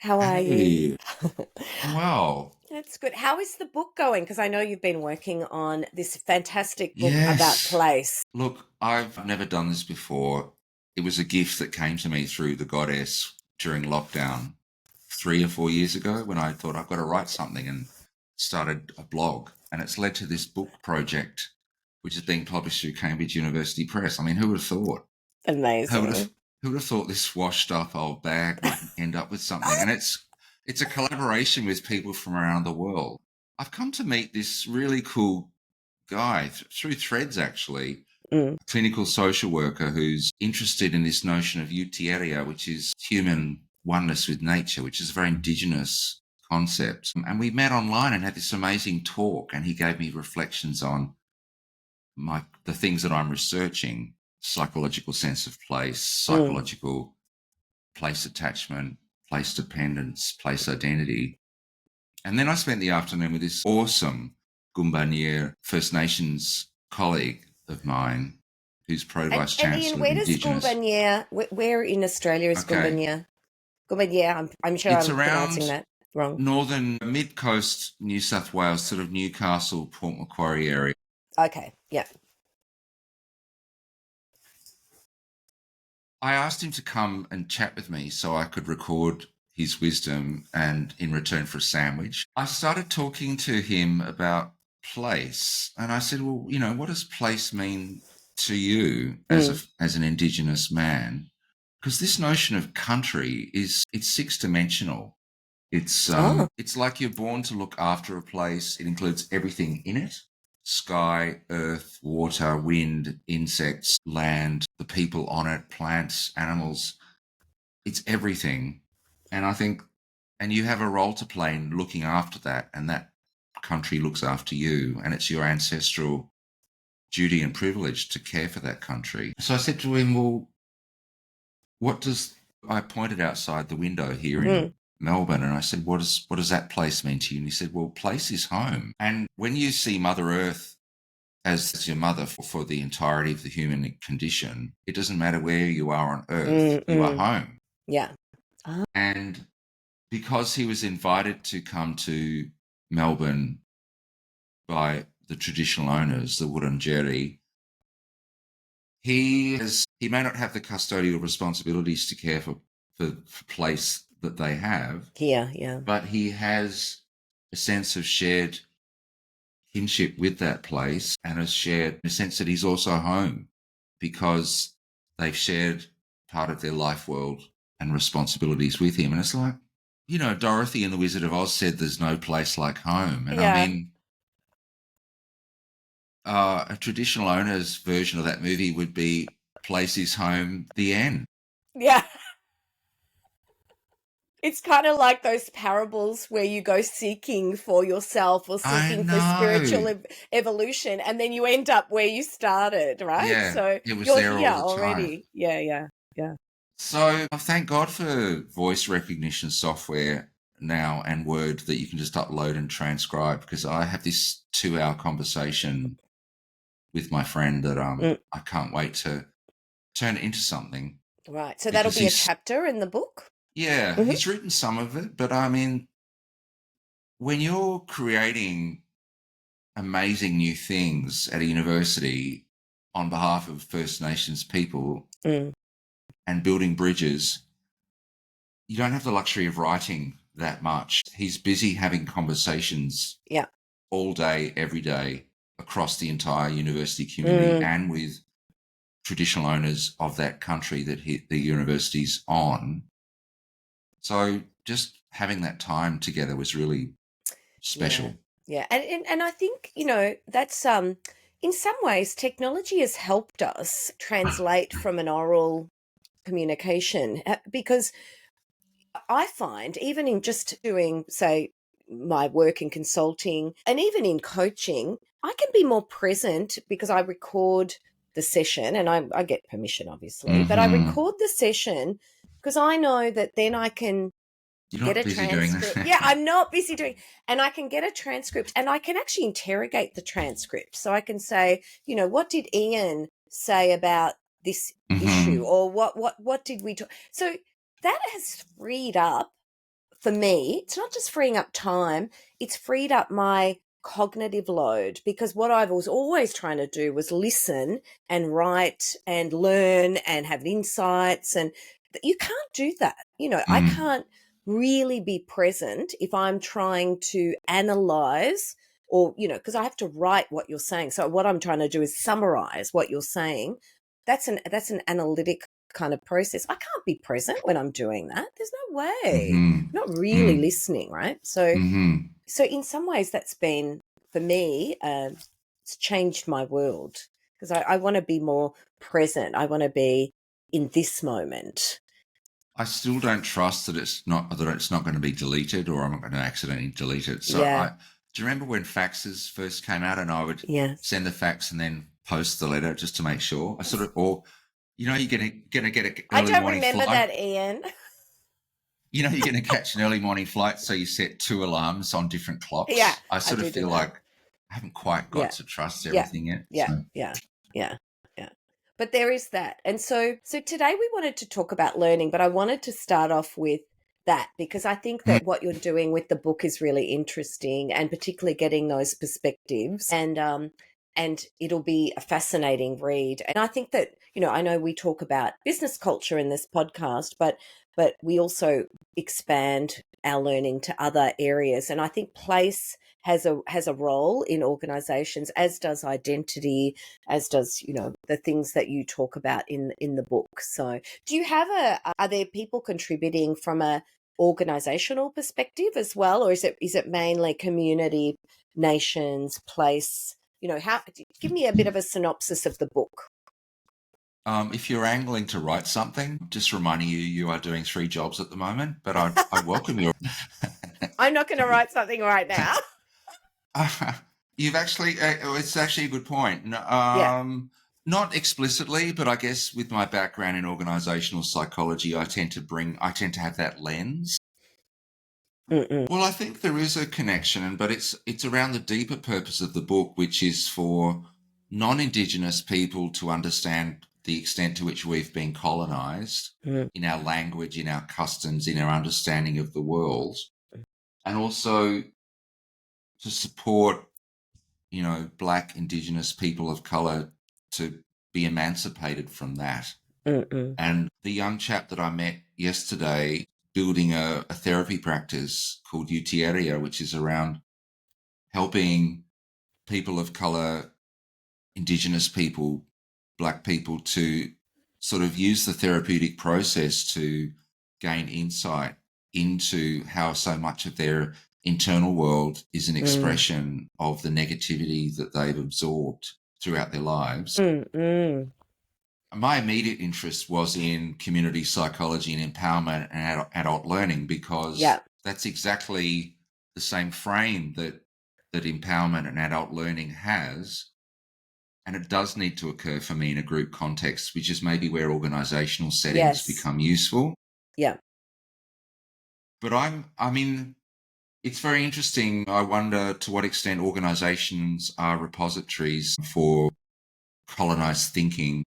How are you? Hey, I'm well. That's good. How is the book going? Because I know you've been working on this fantastic book about Yes. place. Look, I've never done this before. It was a gift that came to me through the goddess during lockdown 3 or 4 years ago when I thought I've got to write something and started a blog. And it's led to this book project, which is being published through Cambridge University Press. I mean, who would have thought? Who would have Amazing. who would have thought this washed up old bag would end up with something? And it's a collaboration with people from around the world. I've come to meet this really cool guy through Threads, actually, Mm. a clinical social worker who's interested in this notion of eutierria, which is human oneness with nature, which is a very indigenous concept. And we met online and had this amazing talk, and he gave me reflections on the things that I'm researching: psychological sense of place, Mm. psychological place attachment, place dependence, place identity. And then I spent the afternoon with this awesome Gumbaynir First Nations colleague of mine who's Pro And, Vice and Ian, Chancellor of where does Indigenous. Gumbaynir, where in Australia is Okay. Gumbaynir? Gumbaynir, I'm sure It's I'm pronouncing around that wrong. northern mid coast New South Wales, sort of Newcastle, Port Macquarie area. Okay, yeah. I asked him to come and chat with me so I could record his wisdom and in return for a sandwich. I started talking to him about place and I said, well, what does place mean to you as Mm. as an Indigenous man? Because this notion of country it's six dimensional. It's Oh, it's like you're born to look after a place. It includes everything in it: sky, earth, water, wind, insects, land, the people on it, plants, animals. It's everything. And I think, and you have a role to play in looking after that, and that country looks after you, and it's your ancestral duty and privilege to care for that country. So I said to him, well, what does I pointed outside the window here in mm. Melbourne and I said, what does that place mean to you? And he said, well, place is home. And when you see Mother Earth as your mother for the entirety of the human condition, it doesn't matter where you are on Earth, Mm, you are mm. home. Yeah. Oh, And because he was invited to come to Melbourne by the traditional owners, the Wurundjeri, he may not have the custodial responsibilities to care for place that they have, yeah, yeah. but he has a sense of shared kinship with that place and has shared a sense that he's also home because they've shared part of their life world and responsibilities with him. And it's like, Dorothy in The Wizard of Oz said there's no place like home. And I Yeah, mean, a traditional owner's version of that movie would be place is home, the end. yeah. It's kind of like those parables where you go seeking for yourself or I seeking for spiritual know. evolution, and then you end up where you started, right? Yeah, So it was you're there here all the time. already. Yeah, yeah, yeah. So I thank God for voice recognition software now and Word that you can just upload and transcribe, because I have this 2 hour conversation with my friend that Mm, I can't wait to turn it into something, right. So that'll because be a chapter in the book. Hmm. he's written some of it, but I mean, when you're creating amazing new things at a university on behalf of First Nations people Mm, and building bridges, you don't have the luxury of writing that much. He's busy having conversations yeah. all day, every day, across the entire university community Mm, and with traditional owners of that country that the university's on. So just having that time together was really yeah. special. Yeah. And I think, that's in some ways technology has helped us translate from an oral communication because I find even in just doing, say, my work in consulting and even in coaching, I can be more present because I record the session and I get permission, obviously, but I Hmm. record the session because I know that then I can You're get not a busy doing transcript. Yeah, that. I'm not busy doing, and I can get a transcript and I can actually interrogate the transcript. So I can say, what did Ian say about this issue, Hmm. or what did we talk? So that has freed up for me, it's not just freeing up time, it's freed up my cognitive load, because what I was always trying to do was listen and write and learn and have insights. And you can't do that. I can't really be present if I'm trying to analyze, or, because I have to write what you're saying. So what I'm trying to do is summarize what you're saying. That's an analytic kind of process. I can't be present when I'm doing that. There's no way. I'm not really listening, right? So in some ways that's been, for me, it's changed my world, because I want to be more present. I want to be in this moment. I still don't trust that it's not going to be deleted, or I'm not going to accidentally delete it. So Yeah. do you remember when faxes first came out, and I would send the fax and then post the letter just to make sure? You're going to get an early I don't morning remember flight. that, Ian. You're going to catch an early morning flight, so you set 2 alarms on different clocks. Yeah, I sort of feel like I haven't quite got to trust everything yet. Yeah. But there is that. And so today we wanted to talk about learning, but I wanted to start off with that, because I think that what you're doing with the book is really interesting, and particularly getting those perspectives, and it'll be a fascinating read. And I think that, I know we talk about business culture in this podcast, but we also expand our learning to other areas. And I think place has a role in organizations, as does identity, as does, the things that you talk about in the book. So do you have are there people contributing from a organizational perspective as well, or is it mainly community, nations, place? How, give me a bit of a synopsis of the book. If you're angling to write something, just reminding you are doing 3 jobs at the moment, but I welcome your... I'm not going to write something right now. You've actually, it's actually a good point. Not explicitly, but I guess with my background in organizational psychology, I tend to have that lens. Well, I think there is a connection, but it's around the deeper purpose of the book, which is for non-Indigenous people to understand the extent to which we've been colonized in our language, in our customs, in our understanding of the world, and also to support, Black, Indigenous people of colour to be emancipated from that. And the young chap that I met yesterday building a therapy practice called eutierria, which is around helping people of colour, Indigenous people, Black people, to sort of use the therapeutic process to gain insight into how so much of their internal world is an expression of the negativity that they've absorbed throughout their lives. My immediate interest was in community psychology and empowerment and adult learning, because that's exactly the same frame that empowerment and adult learning has. And it does need to occur for me in a group context, which is maybe where organizational settings become useful. Yeah. But it's very interesting. I wonder to what extent organizations are repositories for colonized thinking.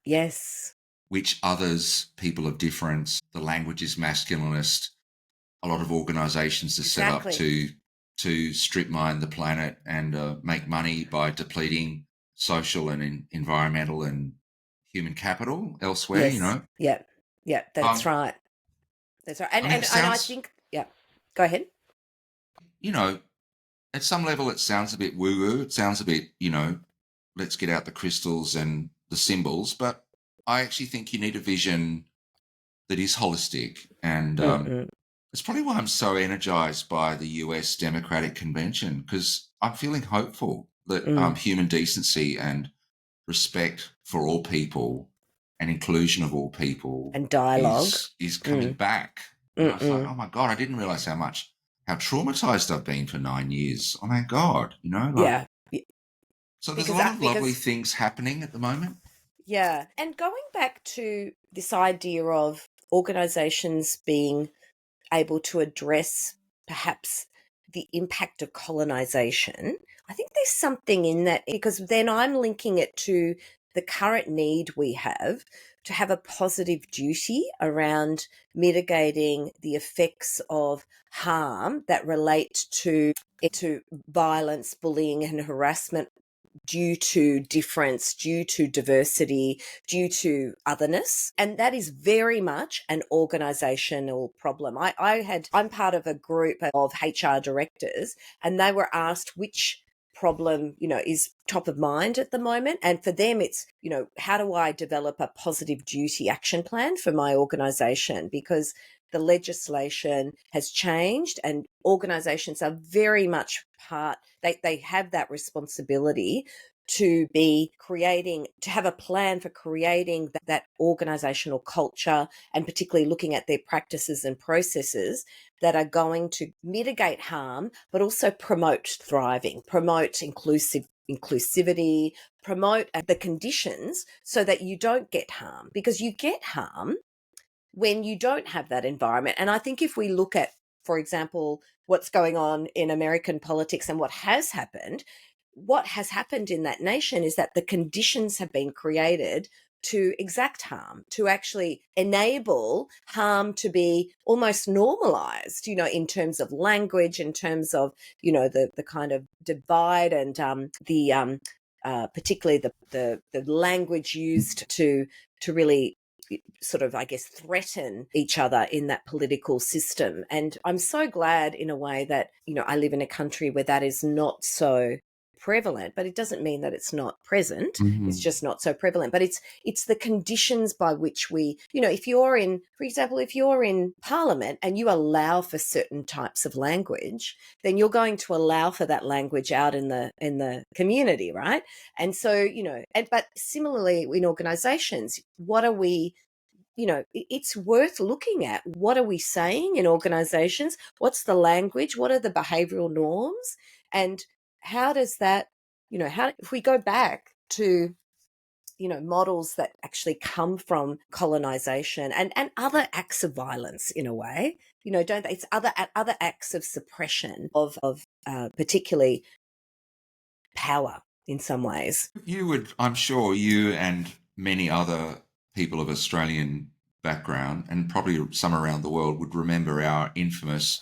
Yes. Which others, people of difference, the language is masculinist. A lot of organizations are set up to strip mine the planet and make money by depleting social and environmental and human capital elsewhere, Yeah, that's right. That's right. And I think, go ahead. At some level it sounds a bit woo-woo. It sounds a bit, let's get out the crystals and the symbols. But I actually think you need a vision that is holistic. And it's probably why I'm so energized by the US Democratic Convention, because I'm feeling hopeful that human decency and respect for all people and inclusion of all people and dialogue is coming back. And I was like, oh my God, I didn't realize how traumatized I've been for 9 years. Oh my God, So there's a lot of lovely things happening at the moment. Yeah. And going back to this idea of organizations being able to address perhaps the impact of colonization, I think there's something in that, because then I'm linking it to the current need we have to have a positive duty around mitigating the effects of harm that relate to violence, bullying, and harassment due to difference, due to diversity, due to otherness. And that is very much an organizational problem. I'm part of a group of HR directors, and they were asked which problem, is top of mind at the moment. And for them, it's, how do I develop a positive duty action plan for my organization? Because the legislation has changed and organizations are very much they have that responsibility to have a plan for creating that organizational culture, and particularly looking at their practices and processes that are going to mitigate harm, but also promote thriving, promote inclusivity, promote the conditions so that you don't get harm, because you get harm when you don't have that environment. And I think if we look at, for example, what's going on in American politics and what has happened in that nation is that the conditions have been created to exact harm, to actually enable harm to be almost normalized, in terms of language, in terms of, the kind of divide and particularly the language used to really sort of, I guess, threaten each other in that political system. And I'm so glad in a way that, I live in a country where that is not so prevalent, but it doesn't mean that it's not present. Mm-hmm. It's just not so prevalent. But it's the conditions by which we, if you're in, for example, if you're in Parliament and you allow for certain types of language, then you're going to allow for that language out in the community, right? And so, but similarly in organizations, what are we, it's worth looking at. What are we saying in organizations? What's the language? What are the behavioral norms? And how does that, if we go back to, models that actually come from colonization and other acts of violence in a way, don't they? It's other acts of suppression of particularly power in some ways. I'm sure you and many other people of Australian background, and probably some around the world, would remember our infamous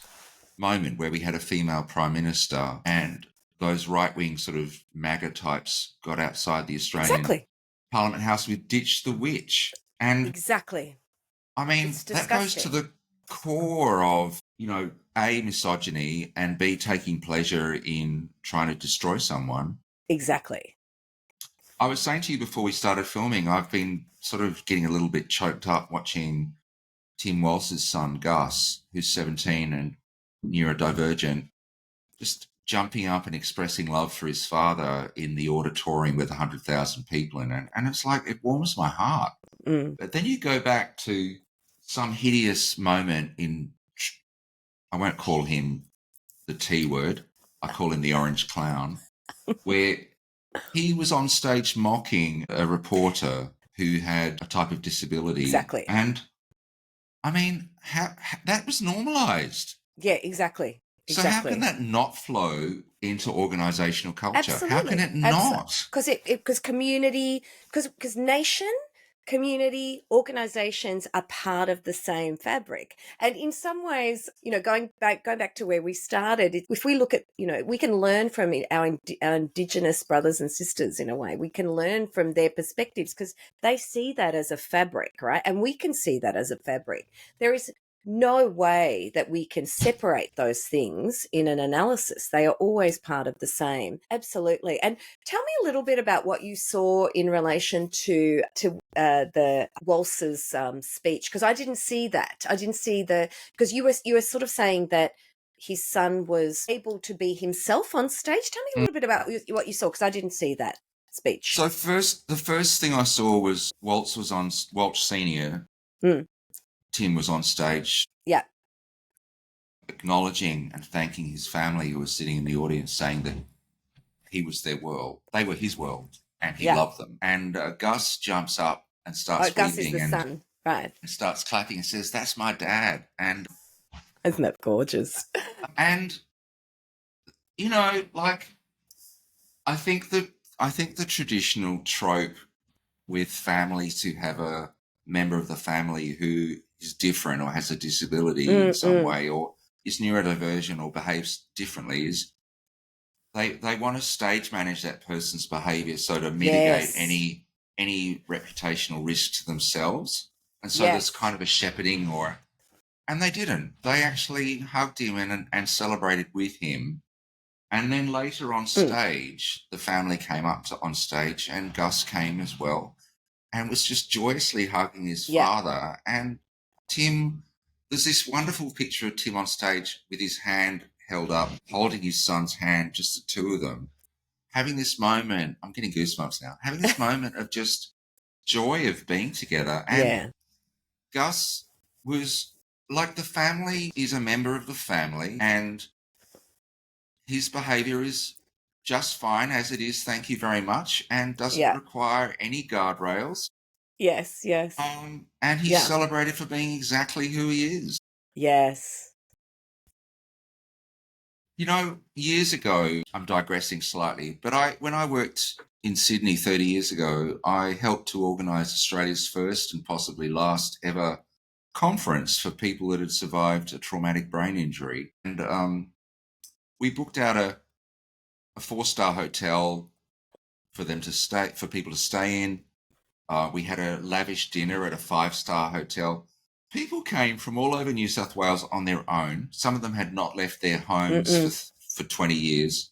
moment where we had a female prime minister and those right-wing sort of MAGA types got outside the Australian Exactly. Parliament House with "Ditch the Witch." And Exactly. I mean, It's that goes to disgusting. the core of, A, misogyny, and B, taking pleasure in trying to destroy someone. Exactly. I was saying to you before we started filming, I've been sort of getting a little bit choked up watching Tim Walsh's son, Gus, who's 17 and neurodivergent, just jumping up and expressing love for his father in the auditorium with 100,000 people in it. And it's like, it warms my heart. Mm. But then you go back to some hideous moment I won't call him the T word, I call him the Orange Clown, where he was on stage mocking a reporter who had a type of disability. Exactly. And I mean, that was normalized. Yeah, exactly. So how can Exactly. that not flow into organizational culture? How can Absolutely. it not? Because community, because nation, community, organizations are part of the same fabric. And in some ways, going back to where we started, if we look at, we can learn from our Indigenous brothers and sisters in a way. We can learn from their perspectives because they see that as a fabric, right? And we can see that as a fabric. There is no way that we can separate those things in an analysis. They are always part of the same. Absolutely. And tell me a little bit about what you saw in relation to the Walsh's speech, because I didn't see that. I didn't see because you were sort of saying that his son was able to be himself on stage. Tell me a little bit about what you saw, because I didn't see that speech. So the first thing I saw was Walsh Senior. Mm. Tim was on stage Yeah. acknowledging and thanking his family who was sitting in the audience, saying that he was their world. They were his world and he Yeah. loved them. And Gus jumps up and Oh, starts Gus is the weeping and son. Right. starts clapping and says, "That's my dad." Isn't that gorgeous? And like, I think the traditional trope with families who have a member of the family who is different or has a disability in some Mm-mm. way or is neurodivergent or behaves differently is they want to stage manage that person's behavior so to mitigate Yes. any reputational risk to themselves. And so there's Yes. kind of a shepherding and they didn't. They actually hugged him and celebrated with him. And then later on Mm. stage, the family came up on stage and Gus came as well and was just joyously hugging his Yeah. father. And Tim, there's this wonderful picture of Tim on stage with his hand held up, holding his son's hand, just the two of them, having this moment. I'm getting goosebumps now, having this moment of just joy of being together. And Yeah. Gus was like, the family is a member of the family and his behavior is just fine as it is, thank you very much, and doesn't Yeah. require any guardrails. Yes. Yes. And he's Yeah. celebrated for being exactly who he is. Yes. You know, years ago, I'm digressing slightly, but when I worked in Sydney 30 years ago, I helped to organise Australia's first and possibly last ever conference for people that had survived a traumatic brain injury. And we booked out a four-star hotel for them to stay, for people to stay in. We had a lavish dinner at a five-star hotel. People came from all over New South Wales on their own. Some of them had not left their homes Mm-mm. for 20 years.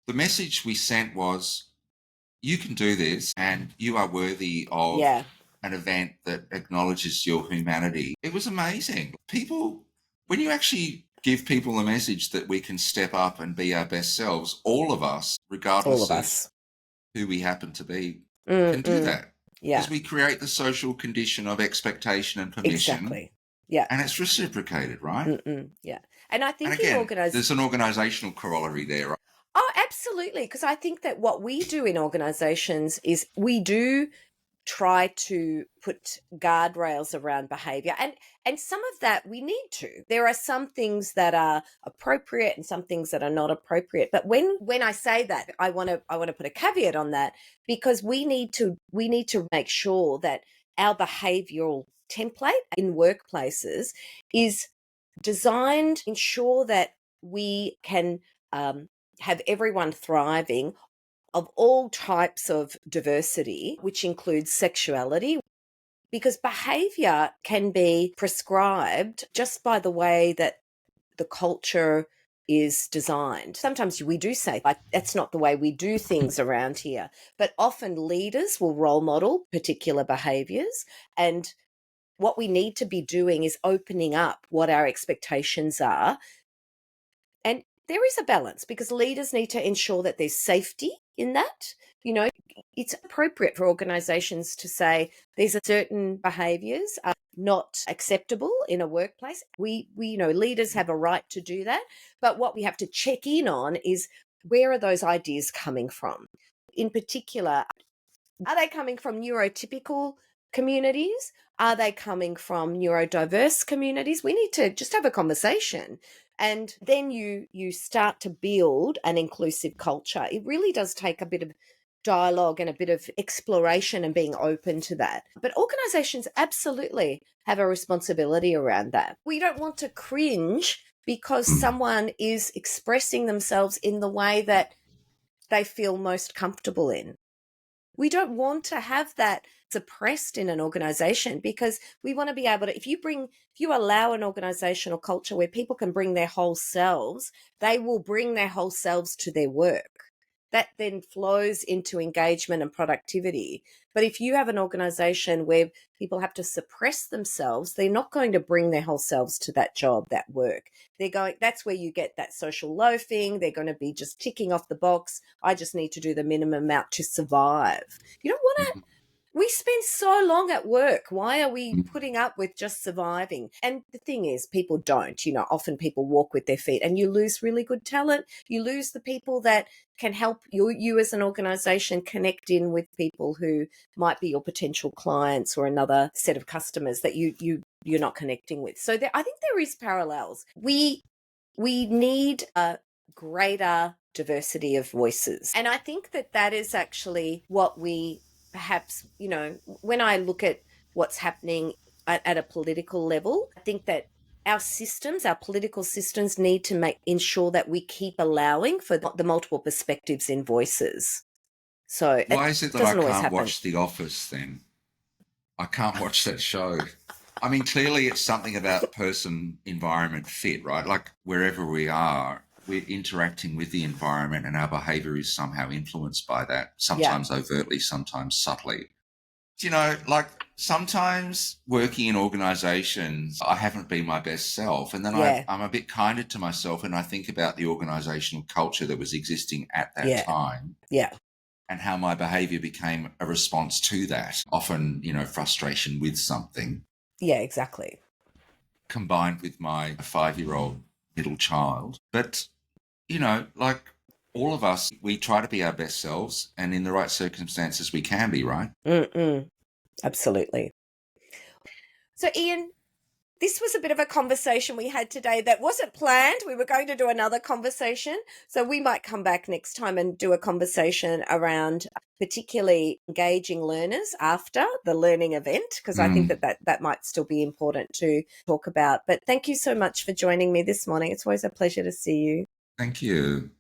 The message we sent was, you can do this and you are worthy of Yeah. an event that acknowledges your humanity. It was amazing. People, when you actually give people a message that we can step up and be our best selves, all of us, All regardless of of us. who we happen to be, can do Mm-mm. that. Yeah. Because we create the social condition of expectation and permission, Exactly. Yeah. and it's reciprocated, right? Mm-mm. Yeah. And I And think in again, there's an organizational corollary there, right? Oh, absolutely. Because I think that what we do in organizations is we do try to put guardrails around behavior, and some of that we need to. There are some things that are appropriate and some things that are not appropriate, but when I say that, I want to put a caveat on that, because we need to make sure that our behavioral template in workplaces is designed to ensure that we can um, have everyone thriving of all types of diversity, which includes sexuality, because behavior can be prescribed just by the way that the culture is designed. Sometimes we do say, like, that's not the way we do things around here. But often leaders will role model particular behaviors. And what we need to be doing is opening up what our expectations are. And there is a balance because leaders need to ensure that there's safety in that. You know, it's appropriate for organizations to say these are certain behaviors are not acceptable in a workplace. We leaders have a right to do that. But what we have to check in on is, where are those ideas coming from? In particular, are they coming from neurotypical communities? Are they coming from neurodiverse communities? We need to just have a conversation. And then you start to build an inclusive culture. It really does take a bit of dialogue and a bit of exploration and being open to that. But organizations absolutely have a responsibility around that. We don't want to cringe because someone is expressing themselves in the way that they feel most comfortable in. We don't want to have that suppressed in an organization, because we want to be able to, if you allow an organizational culture where people can bring their whole selves, they will bring their whole selves to their work. That then flows into engagement and productivity. But if you have an organization where people have to suppress themselves, they're not going to bring their whole selves to that job, that work. That's where you get that social loafing. They're going to be just ticking off the box. I just need to do the minimum amount to survive. You don't want to, we spend so long at work. Why are we putting up with just surviving? And the thing is, people don't. Often people walk with their feet, and you lose really good talent. You lose the people that can help you as an organization connect in with people who might be your potential clients or another set of customers that you're not connecting with. So I think there is parallels. We need a greater diversity of voices. And I think that is actually what we perhaps, when I look at what's happening at a political level, I think that our political systems need to ensure that we keep allowing for the multiple perspectives in voices. So Why it is it that I doesn't always can't happen. watch The Office then? I can't watch that show. I mean, clearly it's something about person environment fit, right? Like wherever we are, we're interacting with the environment and our behavior is somehow influenced by that, Yeah, sometimes overtly, sometimes subtly. Like sometimes working in organizations, I haven't been my best self. And then yeah, I'm a bit kinder to myself and I think about the organizational culture that was existing at that yeah, time yeah, and how my behavior became a response to that. Often, frustration with something yeah, exactly. combined with my 5-year-old middle child. But, like all of us, we try to be our best selves and in the right circumstances, we can be, right? Mm-mm, absolutely. So, Ian, this was a bit of a conversation we had today that wasn't planned. We were going to do another conversation. So we might come back next time and do a conversation around particularly engaging learners after the learning event, because I think Mm, that might still be important to talk about. But thank you so much for joining me this morning. It's always a pleasure to see you. thank you.